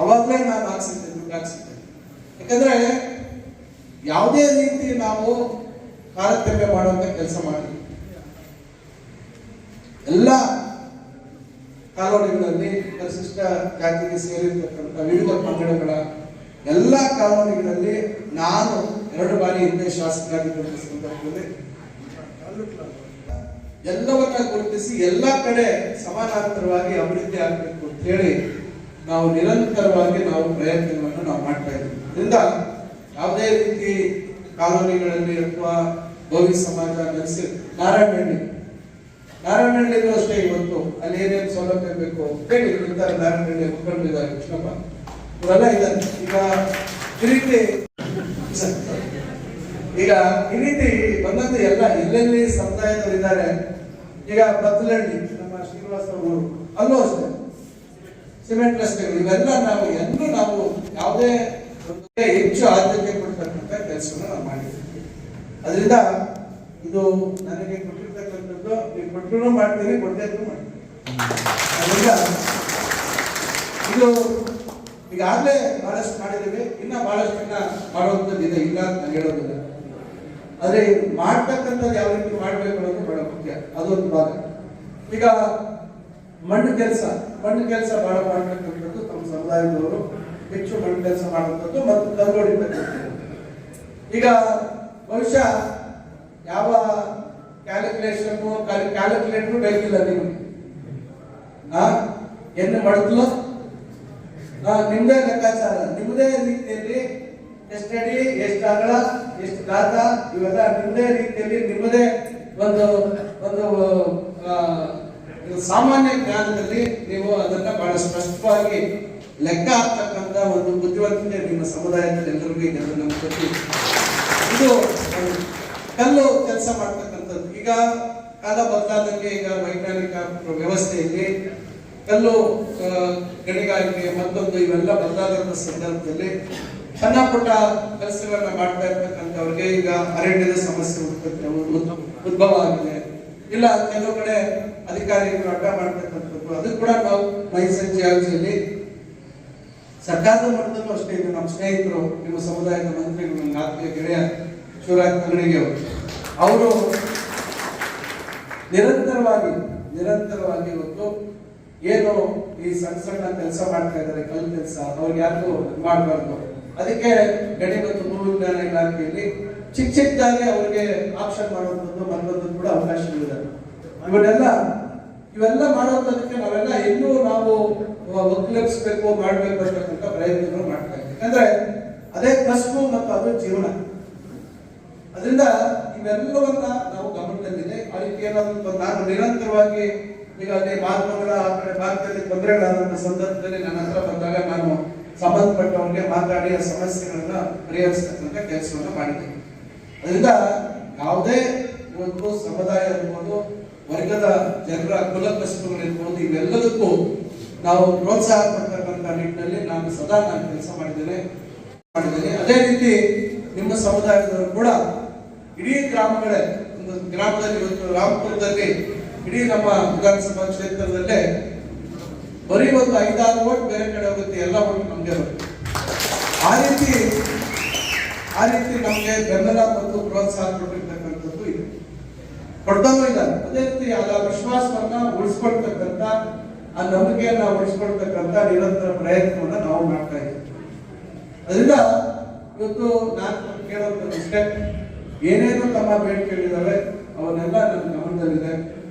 ಅವಾಗಲೇ ನಾನು ಹಾಕ್ಸಿದ್ದೆ, ದುಡ್ಡು ಹಾಕ್ಸಿದ್ದೆ. ಯಾಕಂದ್ರೆ ಯಾವುದೇ ರೀತಿ ನಾವು ತಾರತಮ್ಯ ಮಾಡುವಂತ ಕೆಲಸ ಮಾಡಿ ಎಲ್ಲ ಕಾಲೋನಿಗಳಲ್ಲಿ ಪರಿಶಿಷ್ಟ ಜಾತಿಗೆ ಸೇರಿರ್ತಕ್ಕಂಥ ವಿವಿಧ ಪಂಗಡಗಳ ಎಲ್ಲ ಕಾಲೋನಿಗಳಲ್ಲಿ ನಾನು 2 ಬಾರಿ ಹಿಂದೆ ಶಾಸಕರಾಗಿದ್ದ ಸಂದರ್ಭದಲ್ಲಿ ಎಲ್ಲವನ್ನ ಗುರುತಿಸಿ ಎಲ್ಲ ಕಡೆ ಸಮಾನಾಂತರವಾಗಿ ಅಭಿವೃದ್ಧಿ ಆಗಬೇಕು ಅಂತ ಹೇಳಿ ನಾವು ನಿರಂತರವಾಗಿ ನಾವು ಪ್ರಯತ್ನವನ್ನು ನಾವು ಮಾಡ್ತಾ ಇದ್ದೀವಿ. ಇದರಿಂದ ಯಾವುದೇ ರೀತಿ ಕಾಲೋನಿಗಳಲ್ಲಿ ಅಥವಾ ಗೋವಿ ಸಮಾಜ ನಡೆಸಿ ನಾರಾಯಣಹಳ್ಳಿಗೂ ಅಷ್ಟೇ ಇವತ್ತು ಅಲ್ಲಿ ಏನೇನು ಸೌಲಭ್ಯ ಬೇಕು ಹೇಳಿ ಇರ್ತಾರೆ. ನಾರಾಯಣಹಳ್ಳಿ ಮುಖಂಡರಿದ್ದಾರೆ, ಕೃಷ್ಣಪ್ಪ ಇವರೆಲ್ಲ ಇದ್ದಾರೆ. ಈಗ ಈ ರೀತಿ ಬಂದಂತೆ ಎಲ್ಲ ಎಲ್ಲೆಲ್ಲಿ ಸಮುದಾಯದವರು ಇದ್ದಾರೆ. ಈಗ ಬತ್ತಲಹಳ್ಳಿ ನಮ್ಮ ಶ್ರೀನಿವಾಸ ಊರು, ಅಲ್ಲೂ ಅಷ್ಟೇ ಸಿಮೆಂಟ್ ರಸ್ತೆಗಳು, ಇವೆಲ್ಲ ನಾವು ಯಾವುದೇ ಹೆಚ್ಚು ಆದ್ಯತೆ ಕೊಡ್ತಕ್ಕಂಥ ಕೆಲಸವನ್ನು ನಾವು ಮಾಡಿದ್ದೀವಿ. ಅದರಿಂದ ಇದು ನನಗೆ ಕೊಟ್ಟಿರ್ತಕ್ಕಂಥ ಕೊಟ್ಟರು ಮಾಡ್ತೀನಿ, ಕೊಡದೇ ಇದ್ರು ಮಾಡ್ತೀನಿ. ಅದರಿಂದ ಇದು ಈಗಾಗಲೇ ಬಹಳಷ್ಟು ಮಾಡಿದ್ದೀವಿ, ಇನ್ನ ಬಹಳಷ್ಟು ಮಾಡುವಂಥದ್ದು ಇದೆ, ಇಲ್ಲ ಅಂತ ನಾನು ಹೇಳೋದಿಲ್ಲ. ಆದ್ರೆ ಮಾಡ್ತಕ್ಕಂಥದ್ದು ಯಾವ ರೀತಿ ಮಾಡ್ಬೇಕು ಅನ್ನೋದು ಬಹಳ ಮುಖ್ಯ, ಅದೊಂದು ಭಾಗ. ಈಗ ಮಣ್ಣು ಕೆಲಸ ಬಹಳ ಮಾಡ್ತಕ್ಕಂಥದ್ದು ತಮ್ಮ ಸಮುದಾಯದವರು ಹೆಚ್ಚು ಮಣ್ಣು ಕೆಲಸ ಮಾಡುವಂಥದ್ದು ಮತ್ತು ಕಲ್ಗೊಡಿತಕ್ಕಂಥದ್ದು. ಈಗ ಬಹುಶಃ ಯಾವ ಕ್ಯಾಲ್ಕುಲೇಟರ್ ಬೇಕಿಲ್ಲ ನಿಮಗೆ. ಎನ್ನು ಮಡಕಲು ನಿಮ್ದೇ ಲೆಕ್ಕಾಚಾರ, ನಿಮ್ಮದೇ ರೀತಿಯಲ್ಲಿ ಎಷ್ಟು ಅಡಿ, ಎಷ್ಟು ಅಗಲ, ಎಷ್ಟು ಗಾತ್ರ, ಇವೆಲ್ಲ ನಿಮ್ಮದೇ ರೀತಿಯಲ್ಲಿ ನಿಮ್ಮದೇ ಒಂದು ಸಾಮಾನ್ಯ ಜ್ಞಾನದಲ್ಲಿ ನೀವು ಅದನ್ನ ಬಹಳ ಸ್ಪಷ್ಟವಾಗಿ ಲೆಕ್ಕ ಹಾಕ್ತಕ್ಕಂಥ ಒಂದು ಬುದ್ಧಿವಂತಿಕೆ ನಿಮ್ಮ ಸಮುದಾಯದಲ್ಲಿ ಎಲ್ಲರಿಗೂ ಇದೆ. ನಮ್ಮ ಪ್ರತಿ ಇದು ಕಲ್ಲು ಕೆಲಸ ಮಾಡ್ತಕ್ಕಂಥದ್ದು. ಈಗ ಕಾಲ ಬದಲಾದಂಗೆ ಈಗ ವೈಜ್ಞಾನಿಕ ವ್ಯವಸ್ಥೆಯಲ್ಲಿ ಕಲ್ಲು ಗಣಿಗಾರಿಕೆ ಮತ್ತೊಂದು ಇವೆಲ್ಲ ಬದಲಾದಂತ ಸಂದರ್ಭದಲ್ಲಿ ಸಣ್ಣ ಪುಟ್ಟ ಕೆಲಸಗಳನ್ನ ಮಾಡ್ತಾ ಇರ್ತಕ್ಕಂಥವ್ರಿಗೆ ಈಗ ಅರಣ್ಯದ ಸಮಸ್ಯೆ ಉದ್ಭವ ಆಗಿದೆ. ಇಲ್ಲ ಕೆಲವು ಕಡೆ ಅಧಿಕಾರಿಗಳು ಅಡ್ಡ ಮಾಡ್ತಕ್ಕಂಥದ್ದು, ಅದು ಕೂಡ ನಾವು ಮೈಸಂಜೆಯಲ್ಲಿ ಸರ್ಕಾರದ ಮಟ್ಟದಲ್ಲೂ ಅಷ್ಟೇ ಇದೆ. ನಮ್ಮ ಸ್ನೇಹಿತರು, ನಿಮ್ಮ ಸಮುದಾಯದ ಮಂತ್ರಿಗಳು, ನನ್ನ ಆತ್ಮೀಯ ಗೆಳೆಯ ಶಿವರಾಜ್ ತಂಗಡಿಗೆ ಅವರು ನಿರಂತರವಾಗಿ ಇವತ್ತು ಏನು ಈ ಸಣ್ಣ ಸಣ್ಣ ಕೆಲಸ ಮಾಡ್ತಾ ಇದ್ದಾರೆ, ಕಲ್ಲು ಕೆಲಸ, ಅವ್ರಿಗೆ ಯಾರಿಗೂ ಮಾಡಬಾರ್ದು. ಅದಕ್ಕೆ ಗಣಿ ಮತ್ತು ಭೂ ವಿಜ್ಞಾನ ಇಲಾಖೆಯಲ್ಲಿ ಚಿಕ್ಕದಾಗಿ ಅವರಿಗೆ ಆಪ್ಷನ್ ಮಾಡುವಂಥದ್ದು ಮತ್ತೊಂದು ಕೂಡ ಅವಕಾಶಗಳಿದೆ. ಇವೆಲ್ಲ ಮಾಡುವಂಥದ್ದಕ್ಕೆ ನಾವೆಲ್ಲ ಇನ್ನೂ ನಾವು ಒಕ್ಕಲಿಸ್ಬೇಕು, ಮಾಡ್ಬೇಕು ಅಂತಕ್ಕಂಥ ಪ್ರಯತ್ನಗಳು ಮಾಡ್ತಾ ಇದ್ದೀವಿ. ಯಾಕಂದ್ರೆ ಅದೇ ಕಸುಬು ಮತ್ತು ಅದು ಜೀವನ. ಅದರಿಂದ ಇವೆಲ್ಲವನ್ನ ನಾವು ಗಮನದಲ್ಲಿದೆ. ಅದಕ್ಕೆ ಏನಾದ್ರು ನಾನು ನಿರಂತರವಾಗಿ ಈಗ ಅಲ್ಲಿ ಮಾಧ್ಯಮಗಳ ಆ ಕಡೆ ಭಾಗದಲ್ಲಿ ತೊಂದರೆಗಳಾದಂತಹ ಸಂದರ್ಭದಲ್ಲಿ ನನ್ನ ಹತ್ರ ಬಂದಾಗ ನಾನು ಸಂಬಂಧಪಟ್ಟವರಿಗೆ ಮಾತಾಡಿ ಆ ಸಮಸ್ಯೆಗಳನ್ನ ಪರಿಹರಿಸತಕ್ಕಂಥ ಕೆಲಸವನ್ನ ಮಾಡಿದ್ದೇನೆ. ಅದರಿಂದ ಯಾವುದೇ ಇವತ್ತು ಸಮುದಾಯ ಇರ್ಬೋದು, ವರ್ಗದ ಜನರ ಕುಲಕಸುಬುಗಳಿರ್ಬೋದು, ಇವೆಲ್ಲದಕ್ಕೂ ನಾವು ಪ್ರೋತ್ಸಾಹ ಕೊಡ್ತಕ್ಕಂಥ ನಿಟ್ಟಿನಲ್ಲಿ ನಾನು ಸದಾ ಕೆಲಸ ಮಾಡಿದ್ದೇನೆ. ಅದೇ ರೀತಿ ನಿಮ್ಮ ಸಮುದಾಯದವರು ಕೂಡ ಇಡೀ ಗ್ರಾಮಗಳೇ, ಒಂದು ಗ್ರಾಮದಲ್ಲಿ ಇವತ್ತು ರಾಮಪುರದಲ್ಲಿ ಇಡೀ ನಮ್ಮ ವಿಧಾನಸಭಾ ಕ್ಷೇತ್ರದಲ್ಲೇ ಬರೀ ಒಂದು 5-6 ಓಟ್ ಬೇರೆ ಕಡೆ ಹೋಗುತ್ತೆ, ಎಲ್ಲ ಓಟ್ ನಮಗೆ ಬರುತ್ತೆ. ಆ ರೀತಿ ನಮಗೆ ಬೆಂಬಲ ಮತ್ತು ಪ್ರೋತ್ಸಾಹ ಕೊಟ್ಟಿರ್ತಕ್ಕಂಥದ್ದು ಇದೆ, ಕೊಡ್ತಾನೂ ಇದ್ದಾರೆ. ಅದೇ ರೀತಿ ಆ ವಿಶ್ವಾಸವನ್ನ ಉಳಿಸ್ಕೊಳ್ತಕ್ಕಂಥ, ಆ ನಂಬಿಕೆಯನ್ನ ಉಳಿಸ್ಕೊಳ್ತಕ್ಕಂಥ ನಿರಂತರ ಪ್ರಯತ್ನವನ್ನ ನಾವು ಮಾಡ್ತಾ ಇದ್ದೀವಿ. ಅದರಿಂದ ಇವತ್ತು ನಾನು ಕೇಳೋದು ಅಷ್ಟೇ, ಏನೇನು ತಮ್ಮ ಬೇಡಿಕೆಗಳಿದ್ದಾವೆ ಅವನ್ನೆಲ್ಲ ನನ್ನ ಗಮನದಲ್ಲಿದೆ.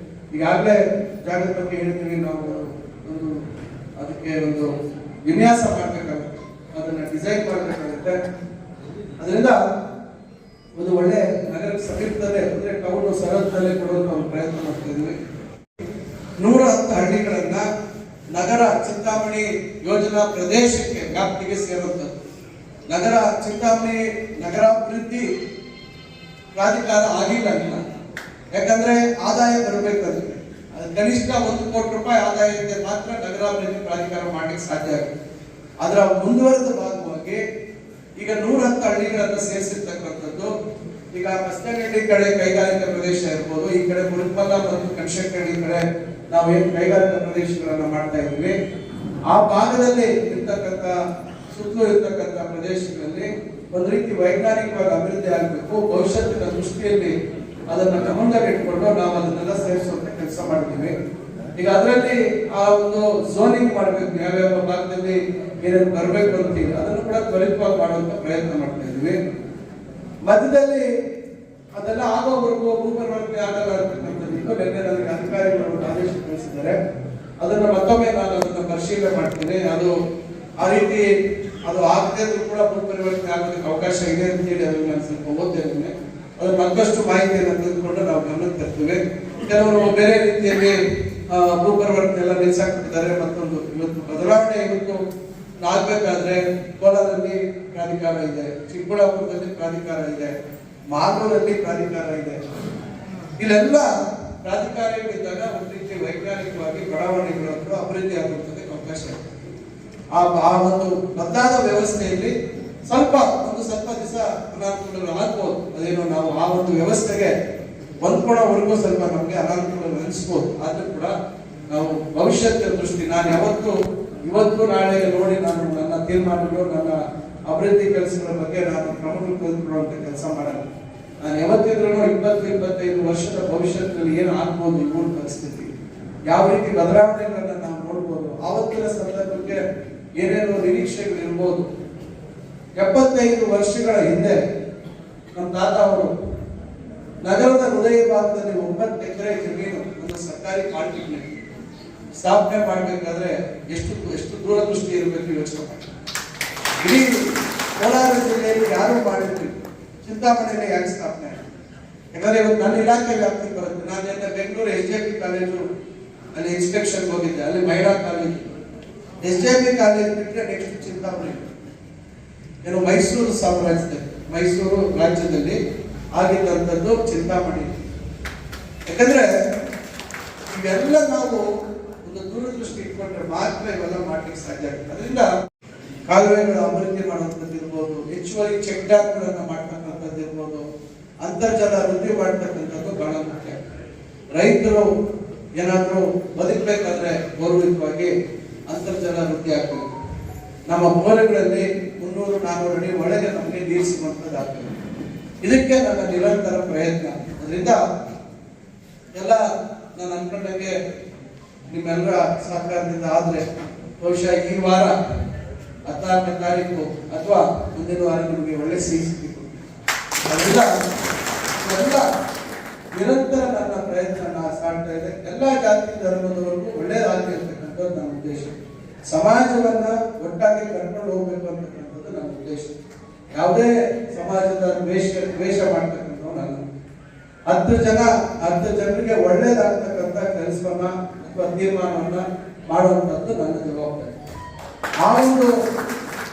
ಈಗಾಗಲೇ ಜಾಗದ ಬಗ್ಗೆ ಹೇಳ್ತೀವಿ, ನಾವು ಅದಕ್ಕೆ ಒಂದು ವಿನ್ಯಾಸ ಮಾಡಬೇಕಾಗುತ್ತೆ, ಅದನ್ನ ಡಿಸೈನ್ ಮಾಡಬೇಕಾಗುತ್ತೆ. ಅದರಿಂದ ಒಂದು ಒಳ್ಳೆ ನಗರಕ್ಕೆ ಸಮೀಪದಲ್ಲೇ ಅಂದ್ರೆ ಟೌನ್ ಸರಹದ್ದಲ್ಲೇ ಕೊಡೋದು ನಾವು ಪ್ರಯತ್ನ ಮಾಡ್ತಾ ಇದ್ದೀವಿ. 110 ಹಳ್ಳಿಗಳನ್ನ ನಗರ ಚಿಂತಾಮಣಿ ಯೋಜನಾ ಪ್ರದೇಶಕ್ಕೆ ವ್ಯಾಪ್ತಿಗೆ ಸೇರುವಂಥದ್ದು. ನಗರ ಚಿಂತಾಮಣಿ ನಗರಾಭಿವೃದ್ಧಿ ಪ್ರಾಧಿಕಾರ ಆಗಿಲ್ಲ, ಯಾಕಂದ್ರೆ ಆದಾಯ ಬರಬೇಕಾದ್ರೆ ಕನಿಷ್ಠ 1 ಕೋಟಿ ರೂಪಾಯಿ ಆದಾಯ ಇದ್ದರೆ ಮಾತ್ರ ನಗರಾಭಿವೃದ್ಧಿ ಪ್ರಾಧಿಕಾರ ಮಾಡಲಿಕ್ಕೆ ಸಾಧ್ಯ ಆಗುತ್ತೆ. ಅದರ ಮುಂದುವರೆದ ಭಾಗವಾಗಿ ಈಗ 110 ಹಳ್ಳಿಗಳನ್ನು ಸೇರಿಸಿರ್ತಕ್ಕಂಥದ್ದು. ಈಗ ಮಸ್ತನಹಳ್ಳಿ ಕಡೆ ಕೈಗಾರಿಕಾ ಪ್ರದೇಶ ಇರ್ಬೋದು, ಈ ಕಡೆ ಮುರುಪಲ್ಲ ಮತ್ತು ಕನಶಕಳ್ಳಿ ಕಡೆ ನಾವು ಏನು ಕೈಗಾರಿಕಾ ಪ್ರದೇಶಗಳನ್ನ ಮಾಡ್ತಾ ಇದ್ವಿ, ಆ ಭಾಗದಲ್ಲಿ ಇರ್ತಕ್ಕಂಥ ಸುತ್ತಲೂ ಇರ್ತಕ್ಕಂಥ ಪ್ರದೇಶಗಳಲ್ಲಿ ಒಂದು ರೀತಿ ವೈಜ್ಞಾನಿಕವಾಗಿ ಅಭಿವೃದ್ಧಿ ಆಗಬೇಕು, ಭವಿಷ್ಯತ್ತಿನ ದೃಷ್ಟಿಯಲ್ಲಿ ಅದನ್ನ ಗಮನದಲ್ಲಿಟ್ಕೊಂಡು ನಾವು ಅದನ್ನೆಲ್ಲ ಸೇರಿಸುವಂತ ಕೆಲಸ ಮಾಡ್ತೀವಿ. ಈಗ ಅದರಲ್ಲಿ ಆ ಒಂದು ಝೋನಿಂಗ್ ಮಾಡಬೇಕು, ಯಾವ್ಯಾವ ಭಾಗದಲ್ಲಿ ಏನೇನು ಬರಬೇಕು ಅಂತೀವಿ ಅದನ್ನು ಕೂಡ ತ್ವರಿತವಾಗಿ ಮಾಡುವಂತ ಪ್ರಯತ್ನ ಮಾಡ್ತಾ ಇದ್ವಿ. ಮಧ್ಯದಲ್ಲಿ ಅದೆಲ್ಲ ಆಗೋವರೆಗೂ ಭೂಪರಿವರ್ತನೆ ಆಗಲ್ಲ ಅಂತಕ್ಕಂಥದ್ದು ನಿನ್ನೆ ನನಗೆ ಅಧಿಕಾರಿಗಳು ಆದೇಶ ಕಳಿಸಿದ್ದಾರೆ. ಅದನ್ನ ಮತ್ತೊಮ್ಮೆ ನಾನು ಅದನ್ನ ಪರಿಶೀಲನೆ ಮಾಡ್ತೀನಿ. ಅದು ಆ ರೀತಿ ಅದು ಆಗದೆ ಕೂಡ ಭೂಪರಿವರ್ತನೆ ಆಗೋದಕ್ಕೆ ಅವಕಾಶ ಇದೆ ಅಂತ ಹೇಳಿ ಅದನ್ನ ನಾನು ಸ್ವಲ್ಪ ಓದ್ತೇನೆ. ಅದ್ರ ಮತ್ತಷ್ಟು ಮಾಹಿತಿಯನ್ನು ತೆಗೆದುಕೊಂಡು ನಾವು ಗಮನಕ್ಕೆ ತರ್ತೀವಿ. ಕೆಲವರು ಬೇರೆ ರೀತಿಯಲ್ಲಿ ಭೂಪರಿವರ್ತನೆ ಎಲ್ಲ ನಿಲ್ಸಾಕ್ಬಿಟ್ಟಿದ್ದಾರೆ. ಮತ್ತೊಂದು ಇವತ್ತು ಬದಲಾವಣೆ ಇವತ್ತು ಆಗ್ಬೇಕಾದ್ರೆ ಕೋಲಾರಲ್ಲಿ ಪ್ರಾಧಿಕಾರ ಇದೆ, ಚಿಕ್ಕಬಳ್ಳಾಪುರದಲ್ಲಿ ಪ್ರಾಧಿಕಾರ ಇದೆ, ಮಾಲೂರಲ್ಲಿ ಪ್ರಾಧಿಕಾರ ಇದೆ. ಇಲ್ಲೆಲ್ಲ ಪ್ರಾಧಿಕಾರಗಳಿದ್ದಾಗ ಒಂದು ರೀತಿ ವೈಜ್ಞಾನಿಕವಾಗಿ ಬಡಾವಣೆಗಳು ಅಭಿವೃದ್ಧಿ ಆಗುತ್ತದೆ ಅವಕಾಶ ಇದೆ. ಆ ಒಂದು ಬದಲಾದ ವ್ಯವಸ್ಥೆಯಲ್ಲಿ ಸ್ವಲ್ಪ ದಿವಸ ಅನಾನುಕೂಲಗಳು ಆಗ್ಬೋದು. ಅದೇನು ನಾವು ಆ ಒಂದು ವ್ಯವಸ್ಥೆಗೆ ಹೊಂದ್ಕೊಳ್ಳೋವರೆಗೂ ಸ್ವಲ್ಪ ನಮಗೆ ಅನಾನುಕೂಲ ಅನಿಸ್ಬೋದು. ಆದ್ರೂ ಕೂಡ ನಾವು ಭವಿಷ್ಯದ ದೃಷ್ಟಿ, ನಾನು ಇವತ್ತು ನಾಳೆ ನೋಡಿ ನಾನು ನನ್ನ ತೀರ್ಮಾನಗಳು, ನನ್ನ ಅಭಿವೃದ್ಧಿ ಕೆಲಸಗಳ ಬಗ್ಗೆ ನಾನು ಕ್ರಮಗಳು ತೆಗೆದುಕೊಳ್ಳುವಂತ ಕೆಲಸ ಮಾಡಲ್ಲ. ನಾನು ಯಾವತ್ತಿದ್ರೂ 20-25 ವರ್ಷದ ಭವಿಷ್ಯದಲ್ಲಿ ಏನು ಆಗ್ಬೋದು, ಈ ಊರ ಪರಿಸ್ಥಿತಿ ಯಾವ ರೀತಿ ಬದಲಾವಣೆಗಳನ್ನ ನಾವು ನೋಡ್ಬೋದು, ಆವತ್ತಿನ ಸಂದರ್ಭಕ್ಕೆ ಏನೇನೋ ನಿರೀಕ್ಷೆಗಳು ಇರ್ಬೋದು. 75 ವರ್ಷಗಳ ಹಿಂದೆ ನಮ್ಮ ತಾತ ಅವರು ನಗರದ ಹೃದಯ ಭಾಗದಲ್ಲಿ 9 ಎಕರೆ ಜಮೀನು ಒಂದು ಸರ್ಕಾರಿ ಪಾಲಿಟೆಕ್ನಿಕ್ ಸ್ಥಾಪನೆ ಮಾಡಬೇಕಾದ್ರೆ ಎಷ್ಟು ದೂರದೃಷ್ಟಿ ಇರಬೇಕು ಯೋಚನೆ ಮಾಡಿ. ಇಡೀ ಕೋಲಾರ ಜಿಲ್ಲೆಯಲ್ಲಿ ಯಾರು ಮಾಡಿರ್ತೀವಿ, ಚಿಂತಾಮಣಿಯಲ್ಲಿ ಯಾಕೆ ಸ್ಥಾಪನೆ ಆಗಿದೆ? ಯಾಕಂದ್ರೆ ಇವತ್ತು ನನ್ನ ಇಲಾಖೆ ವ್ಯಾಪ್ತಿ ಬರುತ್ತೆ. ನಾನು ಬೆಂಗಳೂರು SJP ಕಾಲೇಜು ಅಲ್ಲಿ ಇನ್ಸ್ಪೆಕ್ಷನ್ ಹೋಗಿದ್ದೆ, ಅಲ್ಲಿ ಮಹಿಳಾ ಕಾಲೇಜು. SJP ಕಾಲೇಜ್ ಬಿಟ್ಟರೆ ನೆಕ್ಸ್ಟ್ ಚಿಂತಾಮಣಿ. ಏನು ಮೈಸೂರು ಸಾಮ್ರಾಜ್ಯದಲ್ಲಿ, ಮೈಸೂರು ರಾಜ್ಯದಲ್ಲಿ ಆಗಿದ್ದಂಥದ್ದು ಚಿಂತಾಮಣಿ. ಯಾಕಂದ್ರೆ ಇವೆಲ್ಲ ನಾವು ಒಂದು ದೂರದೃಷ್ಟಿ ಇಟ್ಕೊಂಡ್ರೆ ಮಾತ್ರ ಇವೆಲ್ಲ ಮಾಡ್ಲಿಕ್ಕೆ ಸಾಧ್ಯ ಆಗುತ್ತೆ. ಅದರಿಂದ ಕಾಲುವೆಗಳ ಅಭಿವೃದ್ಧಿ ಮಾಡುವಂಥದ್ದು ಇರ್ಬೋದು, ಹೆಚ್ಚುವರಿ ಚೆಕ್ ಡ್ಯಾಮ್ಗಳನ್ನ ಮಾಡ್ತಕ್ಕಂಥದ್ದು ಇರ್ಬೋದು, ಅಂತರ್ಜಲ ವೃದ್ಧಿ ಮಾಡ್ತಕ್ಕಂಥದ್ದು ಬಹಳ ಮುಖ್ಯ. ರೈತರು ಏನಾದರೂ ಬದುಕಬೇಕಾದ್ರೆ ಗೌರವಿತವಾಗಿ ಅಂತರ್ಜಲ ವೃದ್ಧಿ ಆಗ್ಬೇಕು. ನಮ್ಮ ಬೋರ್ಗಳಲ್ಲಿ 300-400 ಅಡಿ ಒಳಗೆ ನಮಗೆ ನೀರು ಸಿಗುವಂಥದ್ದು ಆಗ್ತದೆ. ಇದಕ್ಕೆ ನನ್ನ ನಿರಂತರ ಪ್ರಯತ್ನ. ಅದರಿಂದ ಎಲ್ಲ ನಾನು ಅನ್ಕೊಂಡಂಗೆ ನಿಮ್ಮೆಲ್ಲರ ಸಹಕಾರದಿಂದ ಆದ್ರೆ ಬಹುಶಃ ಈ ವಾರ 16ನೇ ತಾರೀಕು ಅಥವಾ ಮುಂದಿನ ವಾರ ನಿಮಗೆ ಒಳ್ಳೆ ಸಿಗಬೇಕು. ಅದರಿಂದ ಎಲ್ಲ ನಿರಂತರ ನನ್ನ ಪ್ರಯತ್ನ ಸಾಗ್ತಾ ಇದೆ. ಎಲ್ಲ ಜಾತಿ ಧರ್ಮದವರೆಗೂ ಒಳ್ಳೇದಾಗಲಿ ಅಂತಕ್ಕಂಥದ್ದು ನನ್ನ ಉದ್ದೇಶ. ಸಮಾಜವನ್ನ ಒಟ್ಟಾಗಿ ಕರ್ಕೊಂಡು ಹೋಗ್ಬೇಕು ಅಂತಕ್ಕಂಥದ್ದು ನನ್ನ ಉದ್ದೇಶ. ಯಾವುದೇ ಸಮಾಜದ ದ್ವೇಷ ಮಾಡ್ತಕ್ಕಂಥವ್ರು ನಾನು 10 ಜನರಿಗೆ ಒಳ್ಳೇದಾಗ್ತಕ್ಕಂಥ ಕೆಲಸವನ್ನ ಅಥವಾ ತೀರ್ಮಾನವನ್ನ ಮಾಡುವಂಥದ್ದು ನನ್ನ ಜವಾಬ್ದಾರಿ. ಆ ಒಂದು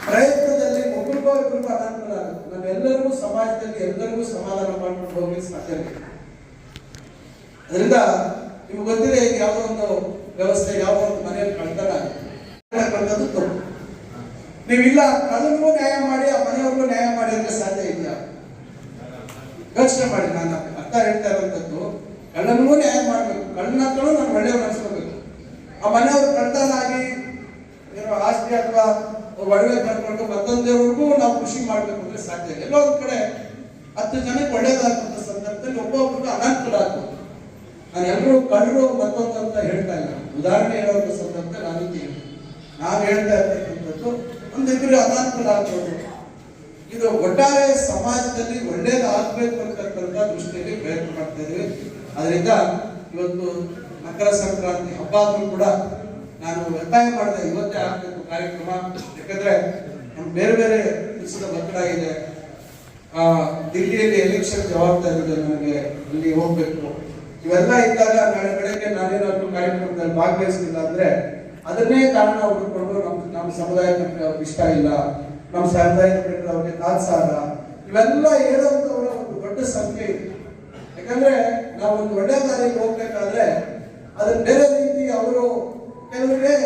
ಪ್ರಯತ್ನದಲ್ಲಿ ಒಬ್ಬರಿಗೂ ಅನಾನುಕೂಲ ಆಗುತ್ತೆ. ನಾವೆಲ್ಲರಿಗೂ ಸಮಾಜದಲ್ಲಿ ಎಲ್ಲರಿಗೂ ಸಮಾಧಾನ ಮಾಡ್ಕೊಂಡು ಹೋಗ್ಲಿಕ್ಕೆ ಸಾಧ್ಯ ಇಲ್ಲ. ಅದರಿಂದ ನಿಮ್ಗೆ ಗೊತ್ತಿದೆ, ಈಗ ಯಾವುದೋ ಒಂದು ವ್ಯವಸ್ಥೆ, ಯಾವುದೋ ಒಂದು ಮನೆಯಲ್ಲಿ ಕಳ್ತನ ಆಗುತ್ತೆ, ತಪ್ಪು. ನೀವಿಲ್ಲ ಅದಕ್ಕೂ ನ್ಯಾಯ ಮಾಡಿ, ಆ ಮನೆಯವ್ರಿಗೂ ನ್ಯಾಯ ಮಾಡಿ ಅಂದ್ರೆ ಸಾಧ್ಯ ಇದೆಯಾ? ಯೋಚನೆ ಮಾಡಿ. ನಾನು ಅರ್ಥ ಹೇಳ್ತಾ ಇರುವಂತದ್ದು, ಕಳ್ಳನಿಗೂ ನ್ಯಾಯ ಮಾಡ್ಬೇಕು, ಕಳ್ಳನ ಹತ್ರನೂ ನಾನು ಒಳ್ಳೆಯವ್ರು ಅನ್ಸ್ಕೋಬೇಕು. ಆ ಮನೆಯವ್ರು ಕಳ್ತನ ಆಗಿ ಏನೋ ಆಸ್ತಿ ಅಥವಾ ಒಡವೆ ಮಾಡ್ಕೊಂಡು ಮತ್ತೊಂದೇವ್ರಿಗೂ ನಾವು ಖುಷಿ ಮಾಡ್ಬೇಕು ಅಂದ್ರೆ ಸಾಧ್ಯ ಇಲ್ಲ. ಎಲ್ಲೋ ಒಂದ್ ಕಡೆ 10 ಜನಕ್ಕೆ ಒಳ್ಳೇದಾಗುವಂತ ಸಂದರ್ಭದಲ್ಲಿ ಒಬ್ಬೊಬ್ರಿಗೂ ಅನಾನುಕೂಲ ಆಗ್ಬೋದು. ನಾನು ಎಲ್ಲರೂ ಕಳ್ಳರು ಮತ್ತೊಂದು ಅಂತ ಹೇಳ್ತಾ ಇಲ್ಲ. ಉದಾಹರಣೆ ಹೇಳುವಂತ ಸಂದರ್ಭದಲ್ಲಿ ನಾನು ಹೇಳ್ತಾ ಇರ್ತಕ್ಕಂಥದ್ದು ಒಂದಿಬ್ಬರು ಅನಾನುಕೂಲ ಆಗ್ಬೋದು. ಇದು ಒಟ್ಟಾರೆ ಸಮಾಜದಲ್ಲಿ ಒಳ್ಳೇದಾಗಬೇಕು ಅಂತಕ್ಕಂಥ ದೃಷ್ಟಿಯಲ್ಲಿ ಪ್ರಯತ್ನ ಮಾಡ್ತಾ ಇದ್ದೀವಿ. ಅದರಿಂದ ಇವತ್ತು ಮಕರ ಸಂಕ್ರಾಂತಿ ಹಬ್ಬ ಆದ್ರೂ ಕೂಡ ನಾನು ಒತ್ತಾಯ ಮಾಡಿದೆ, ಇವತ್ತೇ ಆಗ್ಬೇಕು ಕಾರ್ಯಕ್ರಮ. ಯಾಕಂದ್ರೆ ನಮ್ ಬೇರೆ ಬೇರೆ ಕೆಲಸದ ಒತ್ತಡ ಇದೆ. ದಿಲ್ಲಿಯಲ್ಲಿ ಎಲೆಕ್ಷನ್ ಜವಾಬ್ದಾರಿ ಇದೆ ನನಗೆ, ಅಲ್ಲಿ ಹೋಗ್ಬೇಕು. ಇವೆಲ್ಲ ಇದ್ದಾಗ ನಾಳೆ ಬೆಳಗ್ಗೆ ನಾನೇನಾದ್ರೂ ಕಾರ್ಯಕ್ರಮದಲ್ಲಿ ಭಾಗವಹಿಸಲಿಲ್ಲ ಅಂದ್ರೆ ಅದನ್ನೇ ಕಾರಣ ಹುಡುಕೊಂಡು ನಮ್ಮ ಸಮುದಾಯಕ್ಕೆ ಅವ್ರಿಗೆ ಇಷ್ಟ ಇಲ್ಲ, ನಮ್ಮ ಸಮುದಾಯಕ್ಕೆ ಅವ್ರಿಗೆ ತಾತ್ಸಾರ, ಇವೆಲ್ಲ ಹೇಳುವಂತವರ ಒಂದು ದೊಡ್ಡ ಸಂಖ್ಯೆ ಇದೆ. ಯಾಕಂದ್ರೆ ನಾವು ಒಂದು ಒಳ್ಳೆ ದಾರಿಗೆ ಹೋಗ್ಬೇಕಾದ್ರೆ ಅದನ್ನ ಬೇರೆ ರೀತಿ ಅವರು ಕೆಲವರಿಗೆ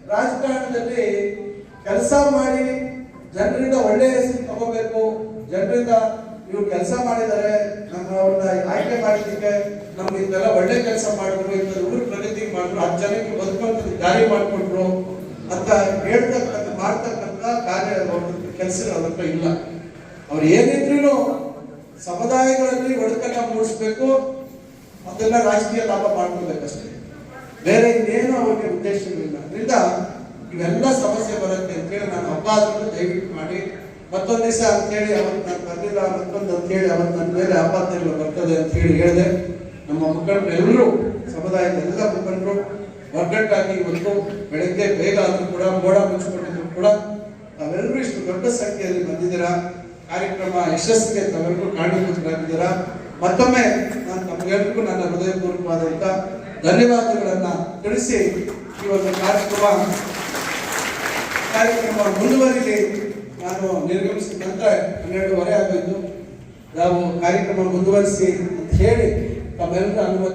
ರಾಜಕಾರಣದಲ್ಲಿ ಕೆಲಸ ಮಾಡಿ ಜನರಿಂದ ಒಳ್ಳೆ ಹೆಸರು ತಗೋಬೇಕು, ಜನರಿಂದ ಇವ್ರು ಕೆಲಸ ಮಾಡಿದ್ದಾರೆ, ಅವ್ರನ್ನ ಆಯ್ಕೆ ಮಾಡಿದ್ದಕ್ಕೆ ನಮ್ಗೆ ಇದೆಲ್ಲ ಒಳ್ಳೆ ಕೆಲಸ ಮಾಡಿದ್ರು, ಇಂಥ ಊರು ಪ್ರಗತಿ ಮಾಡಿದ್ರು, 10 ಜನಕ್ಕೆ ಬದುಕುವಂತ ದಾರಿ ಮಾಡಿಕೊಟ್ರು ಅಂತ ಹೇಳ್ತಕ್ಕಂಥ ಮಾಡ್ತಕ್ಕಂಥ ಕಾರ್ಯ ಕೆಲಸಗಳು ಅವ್ರ ಹತ್ರ ಇಲ್ಲ. ಅವ್ರು ಏನಿದ್ರು ಸಮುದಾಯಗಳಲ್ಲಿ ಒಡಕನ್ನ ಮೂಡಿಸ್ಬೇಕು, ಅದೆಲ್ಲ ರಾಜಕೀಯ ಲಾಭ ಮಾಡ್ಕೋಬೇಕಷ್ಟೇ, ಬೇರೆ ಇನ್ನೇನು ಅವ್ರಿಗೆ ಉದ್ದೇಶಗಳಿಲ್ಲ. ಅದರಿಂದ ಇವೆಲ್ಲ ಸಮಸ್ಯೆ ಬರುತ್ತೆ ಅಂತೇಳಿ ನಾನು ಹಬ್ಬ ಆದ್ರೂ ದಯವಿಟ್ಟು ಮಾಡಿ. ಮತ್ತೊಂದು ದಿವಸ ಅಂತ ಹೇಳಿ ಅವತ್ತು ನಾನು ಬರ್ಲಿಲ್ಲ, ಮತ್ತೊಂದು ಅಂತ ಹೇಳಿ ಅವತ್ತು ನನ್ನ ಮೇಲೆ ಆಪಾದನೆಗಳು ಬರ್ತದೆ ಅಂತ ಹೇಳಿ ಹೇಳಿದೆ. ನಮ್ಮ ಮುಖಂಡರು ಎಲ್ಲರೂ, ಸಮುದಾಯದ ಎಲ್ಲ ಮುಖಂಡರು ಒಗ್ಗಟ್ಟಾಗಿ ಇವತ್ತು ಬೆಳಗ್ಗೆ ಬೇಗ ಆದ್ರೂ ಕೂಡ ಮೋಡ ಮುಚ್ಚಿಕೊಂಡಿದ್ರು ಕೂಡ ತಾವೆಲ್ಲರೂ ಇಷ್ಟು ದೊಡ್ಡ ಸಂಖ್ಯೆಯಲ್ಲಿ ಬಂದಿದ್ದೀರಾ. ಕಾರ್ಯಕ್ರಮ ಯಶಸ್ಸಿಗೆ ತಾವೆಲ್ಲರೂ ಕಾರಣೀಭೂತರಾಗಿದ್ದೀರಾ. ಮತ್ತೊಮ್ಮೆ ನಾನು ತಮಗೆಲ್ಲರಿಗೂ ನನ್ನ ಹೃದಯಪೂರ್ವಕವಾದಂತ ಧನ್ಯವಾದಗಳನ್ನ ತಿಳಿಸಿ ಈ ಒಂದು ಕಾರ್ಯಕ್ರಮ ಮುಂದುವರಿಲಿ. ನಾನು ನಿರ್ಗಮಿಸಿದ ನಂತರ 12:30 ಆಗೋಯ್ತು. ನಾವು ಕಾರ್ಯಕ್ರಮ ಮುಂದುವರಿಸಿ ಅಂತ ಹೇಳಿ ತಮ್ಮೆಲ್ಲರ ಅನುಮತಿ